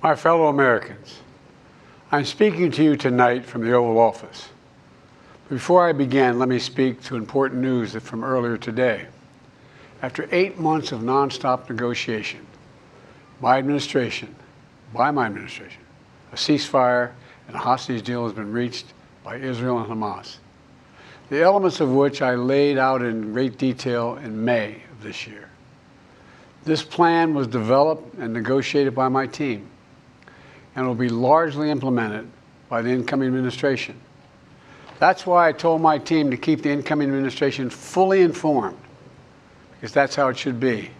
My fellow Americans, I'm speaking to you tonight from the Oval Office. Before I begin, let me speak to important news from earlier today. After 8 months of nonstop negotiation, by my administration, a ceasefire and a hostage deal has been reached by Israel and Hamas, the elements of which I laid out in great detail in May of this year. This plan was developed and negotiated by my team and will be largely implemented by the incoming administration. That's why I told my team to keep the incoming administration fully informed, because that's how it should be,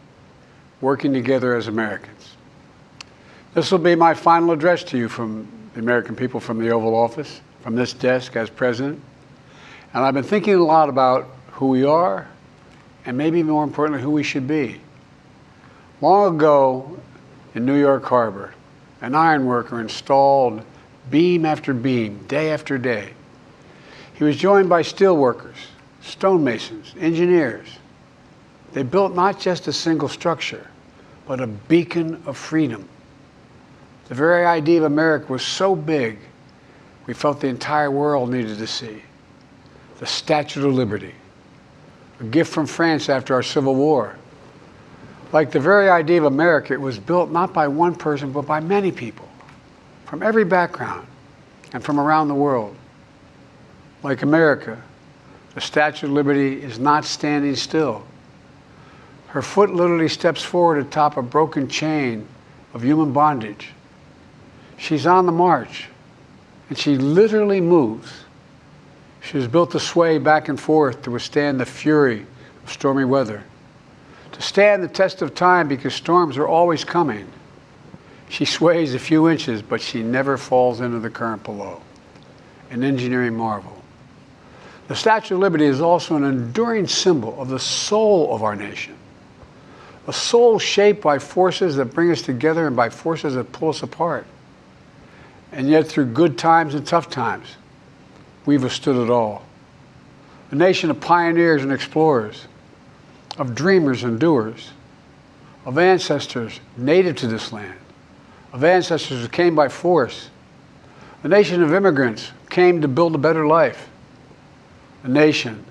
working together as Americans. This will be my final address to you from the American people from the Oval Office, from this desk as president. And I've been thinking a lot about who we are and maybe more importantly, who we should be. Long ago in New York Harbor, an iron worker installed beam after beam, day after day. He was joined by steel workers, stonemasons, engineers. They built not just a single structure, but a beacon of freedom. The very idea of America was so big, we felt the entire world needed to see. The Statue of Liberty, a gift from France after our Civil War. Like the very idea of America, it was built not by one person, but by many people, from every background and from around the world. Like America, the Statue of Liberty is not standing still. Her foot literally steps forward atop a broken chain of human bondage. She's on the march, and she literally moves. She was built to sway back and forth to withstand the fury of stormy weather, to stand the test of time because storms are always coming. She sways a few inches, but she never falls into the current below. An engineering marvel. The Statue of Liberty is also an enduring symbol of the soul of our nation. A soul shaped by forces that bring us together and by forces that pull us apart. And yet through good times and tough times, we've withstood it all. A nation of pioneers and explorers, of dreamers and doers, of ancestors native to this land, of ancestors who came by force, a nation of immigrants who came to build a better life, a nation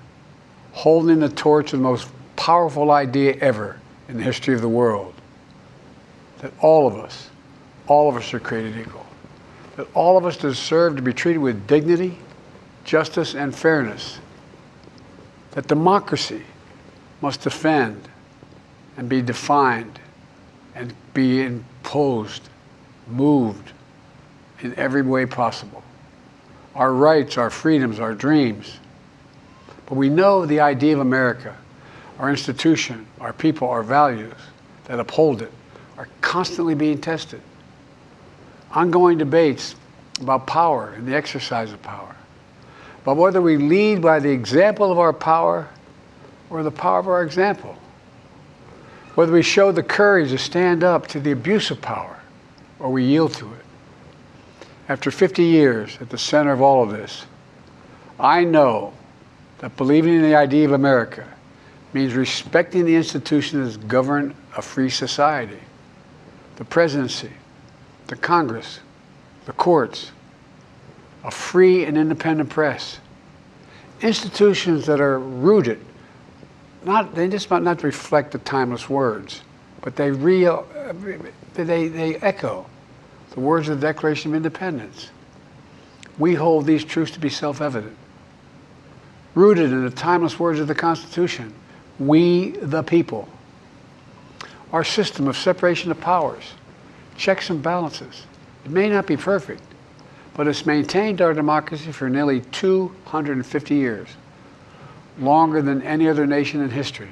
holding the torch of the most powerful idea ever in the history of the world, that all of us are created equal, that all of us deserve to be treated with dignity, justice, and fairness, that democracy must defend and be defined and be imposed, moved in every way possible. Our rights, our freedoms, our dreams. But we know the idea of America, our institution, our people, our values that uphold it are constantly being tested. Ongoing debates about power and the exercise of power. But whether we lead by the example of our power or the power of our example, whether we show the courage to stand up to the abuse of power or we yield to it. After 50 years at the center of all of this, I know that believing in the idea of America means respecting the institutions that govern a free society, the presidency, the Congress, the courts, a free and independent press, institutions that are rooted, they just might not reflect the timeless words, but they echo the words of the Declaration of Independence. We hold these truths to be self-evident. Rooted in the timeless words of the Constitution, we the people. Our system of separation of powers, checks and balances. It may not be perfect, but it's maintained our democracy for nearly 250 years. Longer than any other nation in history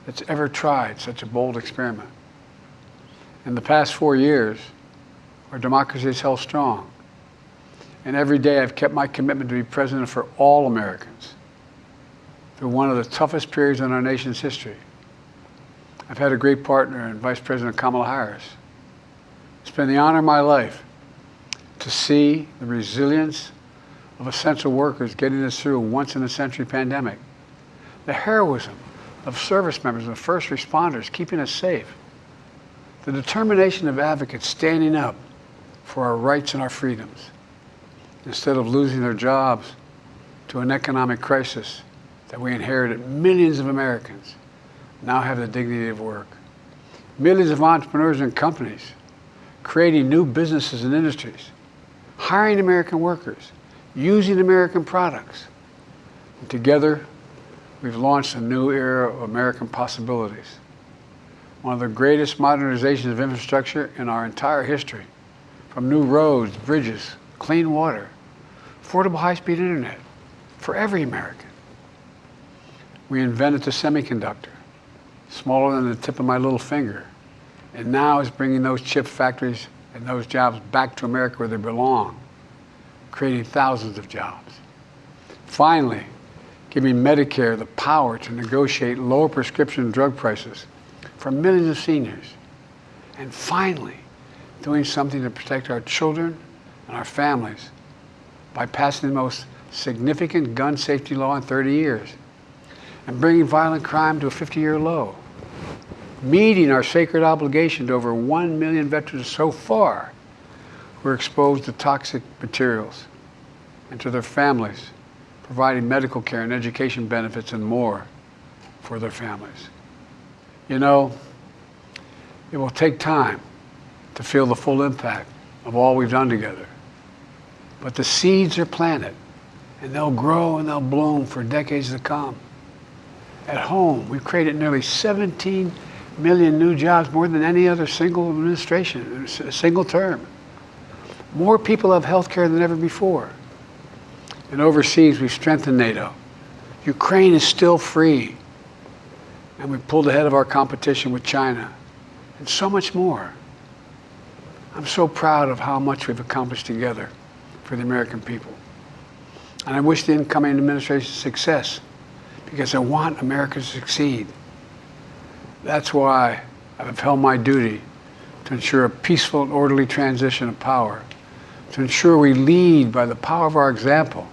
that's ever tried such a bold experiment. In the past 4 years, our democracy has held strong. And every day I've kept my commitment to be president for all Americans through one of the toughest periods in our nation's history. I've had a great partner in Vice President Kamala Harris. It's been the honor of my life to see the resilience of essential workers getting us through a once-in-a-century pandemic. The heroism of service members and first responders keeping us safe. The determination of advocates standing up for our rights and our freedoms, instead of losing their jobs to an economic crisis that we inherited. Millions of Americans now have the dignity of work. Millions of entrepreneurs and companies creating new businesses and industries, hiring American workers, using American products. And together, we've launched a new era of American possibilities. One of the greatest modernizations of infrastructure in our entire history, from new roads, bridges, clean water, affordable high-speed internet for every American. We invented the semiconductor, smaller than the tip of my little finger, and now is bringing those chip factories and those jobs back to America where they belong, creating thousands of jobs. Finally, giving Medicare the power to negotiate lower prescription drug prices for millions of seniors. And finally, doing something to protect our children and our families by passing the most significant gun safety law in 30 years and bringing violent crime to a 50-year low, meeting our sacred obligation to over 1 million veterans so far who are exposed to toxic materials, and to their families, providing medical care and education benefits and more for their families. You know, it will take time to feel the full impact of all we've done together. But the seeds are planted, and they'll grow and they'll bloom for decades to come. At home, we've created nearly 17 million new jobs, more than any other single administration, a single term. More people have health care than ever before. And overseas, we've strengthened NATO. Ukraine is still free. And we pulled ahead of our competition with China. And so much more. I'm so proud of how much we've accomplished together for the American people. And I wish the incoming administration success, because I want America to succeed. That's why I've held my duty to ensure a peaceful and orderly transition of power, to ensure we lead by the power of our example.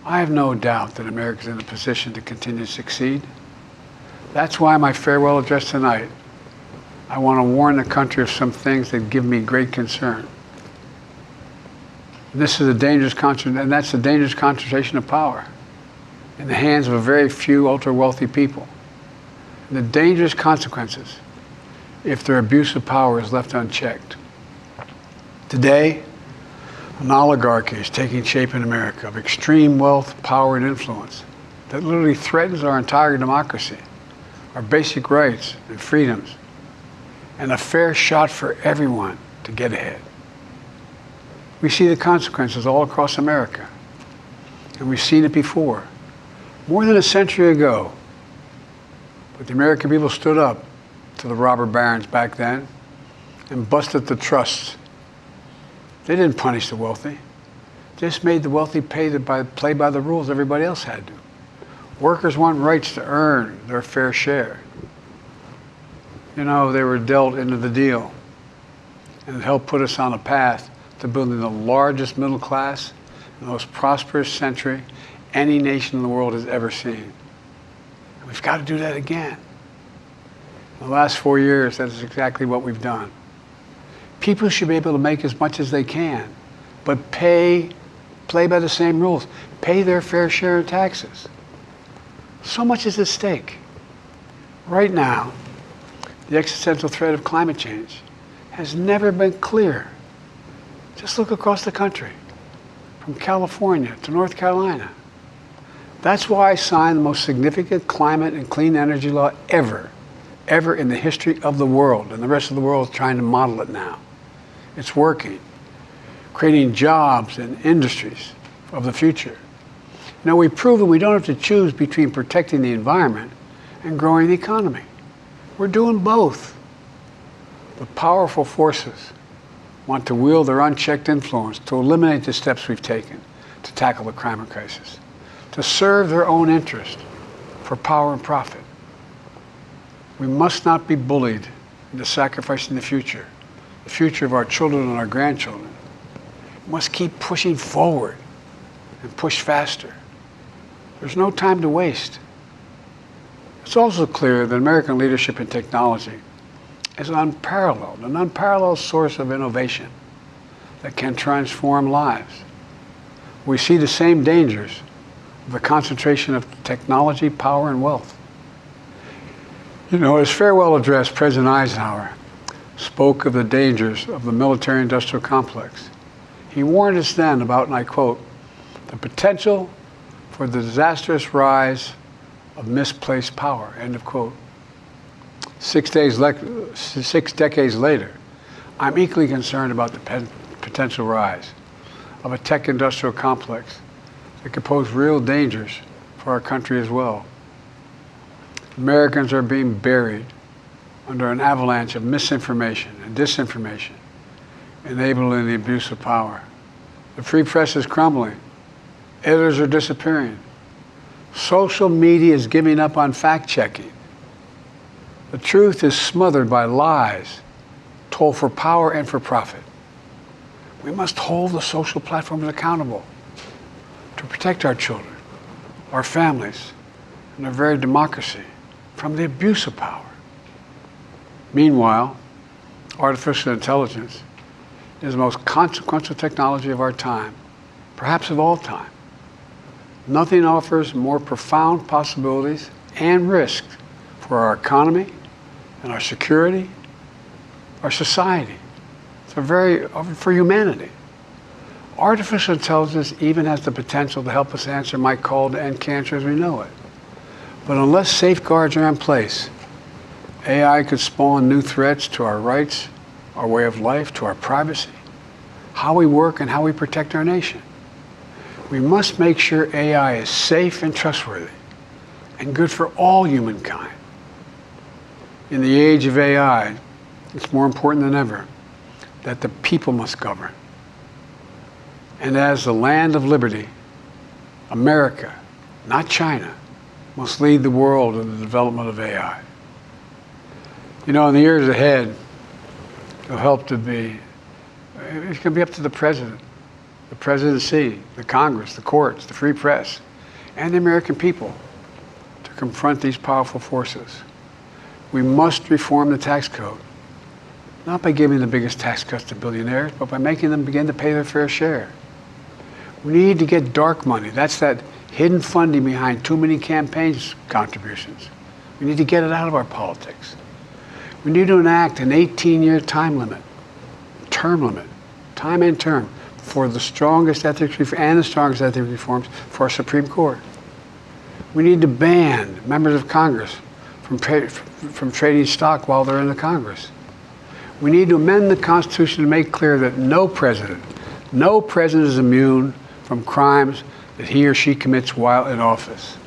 I have no doubt that America is in a position to continue to succeed. That's why my farewell address tonight, I want to warn the country of some things that give me great concern. This is a dangerous and that's the dangerous concentration of power in the hands of a very few ultra-wealthy people. And the dangerous consequences if their abuse of power is left unchecked. Today, an oligarchy is taking shape in America of extreme wealth, power, and influence that literally threatens our entire democracy, our basic rights and freedoms, and a fair shot for everyone to get ahead. We see the consequences all across America, and we've seen it before, more than a century ago. But the American people stood up to the robber barons back then and busted the trusts. They didn't punish the wealthy. They just made the wealthy play by the rules everybody else had to. Workers want rights to earn their fair share. You know, they were dealt into the deal, and it helped put us on a path to building the largest middle class, the most prosperous century any nation in the world has ever seen. And we've got to do that again. In the last 4 years, that is exactly what we've done. People should be able to make as much as they can, but play by the same rules, pay their fair share of taxes. So much is at stake. Right now, the existential threat of climate change has never been clearer. Just look across the country, from California to North Carolina. That's why I signed the most significant climate and clean energy law ever in the history of the world, and the rest of the world is trying to model it now. It's working, creating jobs and industries of the future. Now, we've proven we don't have to choose between protecting the environment and growing the economy. We're doing both. The powerful forces want to wield their unchecked influence to eliminate the steps we've taken to tackle the climate crisis, to serve their own interest for power and profit. We must not be bullied into sacrificing the future of our children and our grandchildren. We must keep pushing forward and push faster. There's no time to waste. It's also clear that American leadership in technology is an unparalleled source of innovation that can transform lives. We see the same dangers of the concentration of technology, power, and wealth. You know, his farewell address, President Eisenhower spoke of the dangers of the military-industrial complex. He warned us then about, and I quote, the potential for the disastrous rise of misplaced power, end of quote. 6 decades later, I'm equally concerned about the potential rise of a tech-industrial complex that could pose real dangers for our country as well. Americans are being buried under an avalanche of misinformation and disinformation, enabling the abuse of power. The free press is crumbling. Editors are disappearing. Social media is giving up on fact-checking. The truth is smothered by lies told for power and for profit. We must hold the social platforms accountable to protect our children, our families, and our very democracy from the abuse of power. Meanwhile, artificial intelligence is the most consequential technology of our time, perhaps of all time. Nothing offers more profound possibilities and risks for our economy and our security, our society, for humanity. Artificial intelligence even has the potential to help us answer my call to end cancer as we know it. But unless safeguards are in place, AI could spawn new threats to our rights, our way of life, to our privacy, how we work, and how we protect our nation. We must make sure AI is safe and trustworthy and good for all humankind. In the age of AI, it's more important than ever that the people must govern. And as the land of liberty, America, not China, must lead the world in the development of AI. You know, in the years ahead, it's going to be up to the president, the presidency, the Congress, the courts, the free press, and the American people to confront these powerful forces. We must reform the tax code, not by giving the biggest tax cuts to billionaires, but by making them begin to pay their fair share. We need to get dark money. That's that hidden funding behind too many campaigns contributions. We need to get it out of our politics. We need to enact an 18-year time limit, time and term, for the strongest ethics reforms for our Supreme Court. We need to ban members of Congress from trading stock while they're in the Congress. We need to amend the Constitution to make clear that no president is immune from crimes that he or she commits while in office.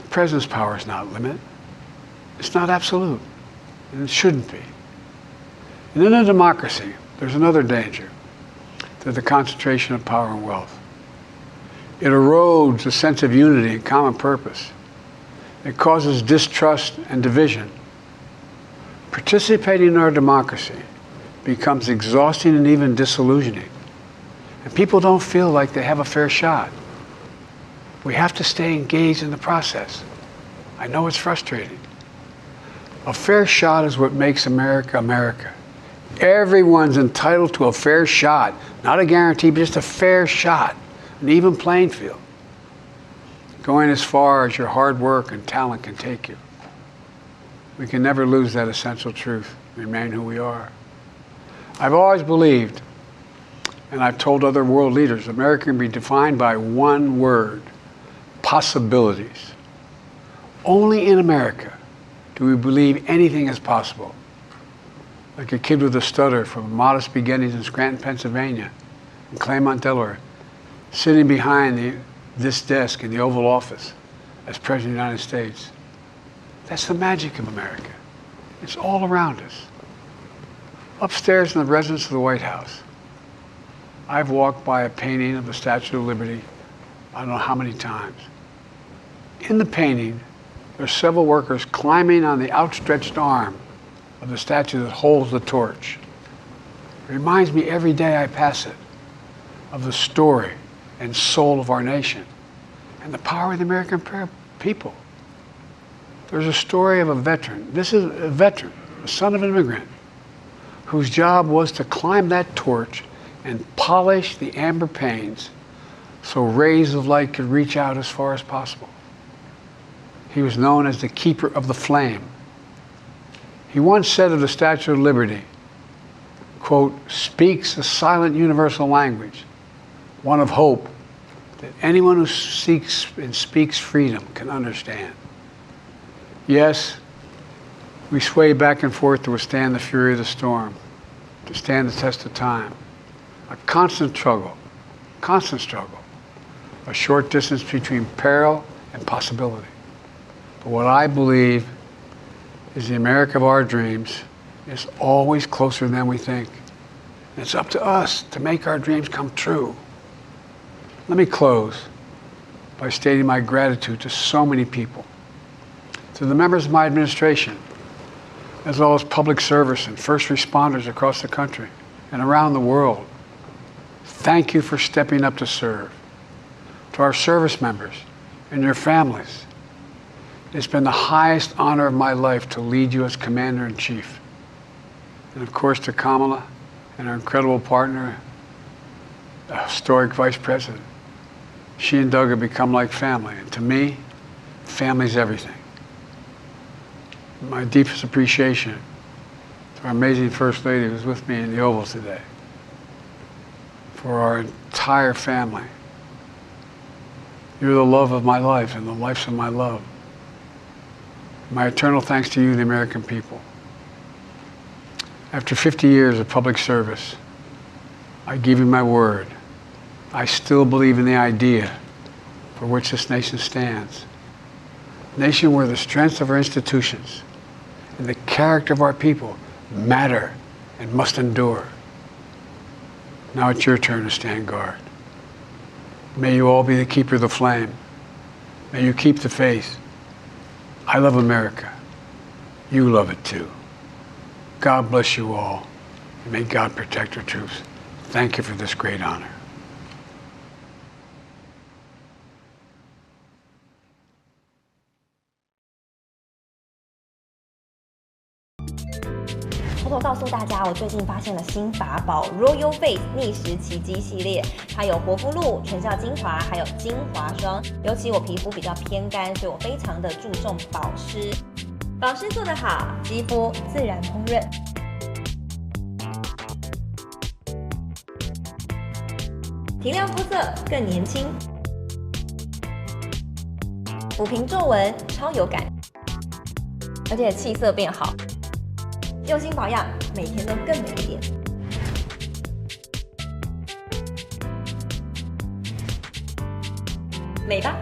The president's power is not limited. It's not absolute, and it shouldn't be. And in a democracy, there's another danger to the concentration of power and wealth. It erodes a sense of unity and common purpose. It causes distrust and division. Participating in our democracy becomes exhausting and even disillusioning. And people don't feel like they have a fair shot. We have to stay engaged in the process. I know it's frustrating. A fair shot is what makes America, America. Everyone's entitled to a fair shot, not a guarantee, but just a fair shot, an even playing field, going as far as your hard work and talent can take you. We can never lose that essential truth, remain who we are. I've always believed, and I've told other world leaders, America can be defined by one word: possibilities. Only in America do we believe anything is possible. Like a kid with a stutter from modest beginnings in Scranton, Pennsylvania, and Claremont, Delaware, sitting behind this desk in the Oval Office as President of the United States. That's the magic of America. It's all around us. Upstairs in the residence of the White House, I've walked by a painting of the Statue of Liberty I don't know how many times. In the painting, there's several workers climbing on the outstretched arm of the statue that holds the torch. It reminds me every day I pass it of the story and soul of our nation and the power of the American people. There's a story of a veteran. This is a veteran the son of an immigrant, whose job was to climb that torch and polish the amber panes so rays of light could reach out as far as possible. He was known as the keeper of the flame. He once said of the Statue of Liberty, quote, speaks a silent universal language, one of hope that anyone who seeks and speaks freedom can understand. Yes, we sway back and forth to withstand the fury of the storm, to stand the test of time. A constant struggle, a short distance between peril and possibility. But what I believe is the America of our dreams is always closer than we think. And it's up to us to make our dreams come true. Let me close by stating my gratitude to so many people, to the members of my administration, as well as public service and first responders across the country and around the world. Thank you for stepping up to serve. To our service members and your families, it's been the highest honor of my life to lead you as Commander-in-Chief. And of course to Kamala and our incredible partner, the historic Vice President. She and Doug have become like family, and to me, family's everything. My deepest appreciation to our amazing First Lady who's with me in the Oval today, for our entire family. You're the love of my life and the lives of my love. My eternal thanks to you, the American people. After 50 years of public service, I give you my word. I still believe in the idea for which this nation stands. A nation where the strength of our institutions and the character of our people matter and must endure. Now it's your turn to stand guard. May you all be the keeper of the flame. May you keep the faith. I love America. You love it too. God bless you all, and may God protect our troops. Thank you for this great honor.偷偷告诉大家，我最近发现了新法宝 Royal Face 逆时奇迹系列，它有活肤露、全效精华，还有精华霜。尤其我皮肤比较偏干，所以我非常的注重保湿。保湿做得好，肌肤自然烹润。提亮肤色更年轻，抚平皱纹超有感，而且气色变好。用心保养，每天都更美一点。美吧。